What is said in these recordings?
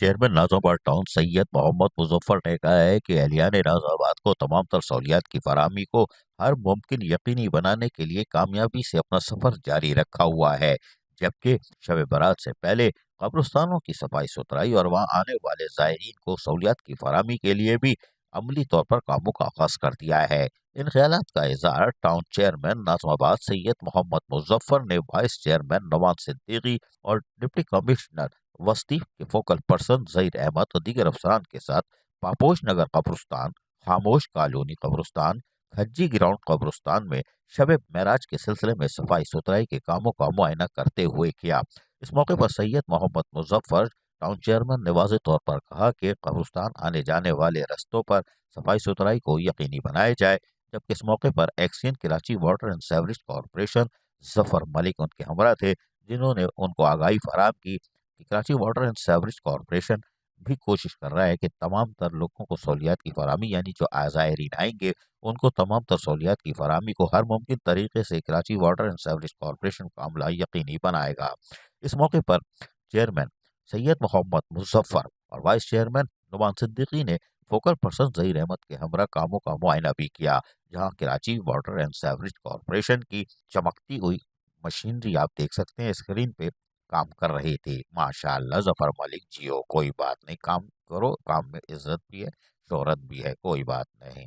Chairman Nazimabad town Syed Mohammad Muzaffar ने कहा है कि एहलियान नाज़िमाबाद को तमाम तर सहूलियात की फराहमी को हर मुमकिन यकीनी बनाने के लिए कामयाबी से अपना सफर जारी रखा हुआ है, जबकि शब बारात से पहले कब्रिस्तानों की सफाई सुथराई और वहां आने वाले ज़ायरीन को सहूलियात की फराहमी के लिए भी अमली तौर पर कामों का आगाज कर दिया है। इन ख्यालात का इजहार टाउन चेयरमैन नाज़िमाबाद सैयद मोहम्मद मुजफ्फर ने वाइस चेयरमैन नवाज सिद्दीकी और डिप्टी कमिश्नर वस्ती के फोकल पर्सन जहीर अहमद और दीगर अफसरान के साथ पापोश नगर कब्रिस्तान, खामोश कॉलोनी कब्रिस्तान, खज्जी ग्राउंड कब्रिस्तान में शब महराज के सिलसिले में सफाई सुथराई के कामों का मुआयना करते हुए किया। इस मौके पर सैयद मोहम्मद मुजफ्फर टाउन चेयरमैन ने वाज़ेह तौर पर कहा कि कब्रिस्तान आने जाने वाले रस्तों पर सफाई सुथराई को यकीनी बनाया जाए, जबकि इस मौके पर XEN Karachi water and sewerage corporation Zafar Malik उनके हमरा थे, जिन्होंने उनको आगाही फराहम की कि Karachi water and sewerage corporation भी कोशिश कर रहा है कि तमाम तर लोगों को सहूलियात की फराहमी, यानी जो ज़ायरीन आएंगे उनको तमाम तर सहूलियात की फराहमी को हर मुमकिन तरीके से Karachi water and sewerage corporation का अमला यकीनी बनाएगा। इस मौके पर चेयरमैन सैयद मोहम्मद मुजफ्फर और वाइस चेयरमैन नुमान सिद्दीकी ने फोकल पर्सन जहीर अहमद के हमरा कामों का मुआयना भी किया, जहां Karachi water and sewerage corporation की चमकती हुई मशीनरी आप देख सकते हैं स्क्रीन पे काम कर रहे थे। माशाअल्लाह जफर मलिक जियो, कोई बात नहीं, काम करो, काम में इज्जत भी है, शोहरत भी है, कोई बात नहीं।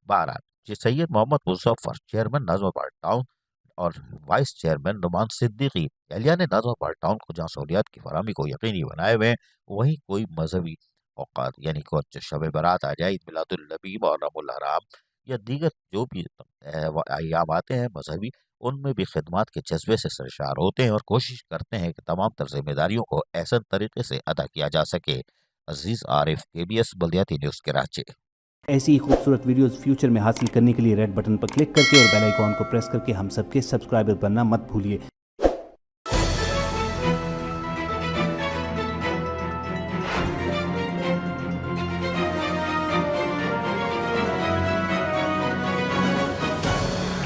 बहरहाल ये सैयद मोहम्मद मुजफ्फर चेयरमैन नाज़िमाबाद टाउन और वाइस चेयरमैन नुमान सिद्दीकी एहलियान नाज़िमाबाद टाउन को जहाँ सहूलियात की फराहमी को यकीनी बनाए हुए हैं, वहीं कोई मजहबी औकात यानी कुछ शब बारात आ जाए, ईद मिलादुन्नबी, मुहर्रमुल हराम या दीगर जो भी अय्याम आते हैं मजहबी, उनमें भी खिदमत के जज्बे से सरशार होते हैं और कोशिश करते हैं कि तमाम तर जिम्मेदारियों को ऐसा तरीके से अदा किया जा सके। अजीज आरिफ, KBS बल्दियाती न्यूज़ कराची। ऐसी ही खूबसूरत वीडियोस फ्यूचर में हासिल करने के लिए रेड बटन पर क्लिक करके और बेल आइकॉन को प्रेस करके हम सबके सब्सक्राइबर बनना मत भूलिए।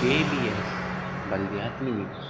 KBS बल्दियाती न्यूज़।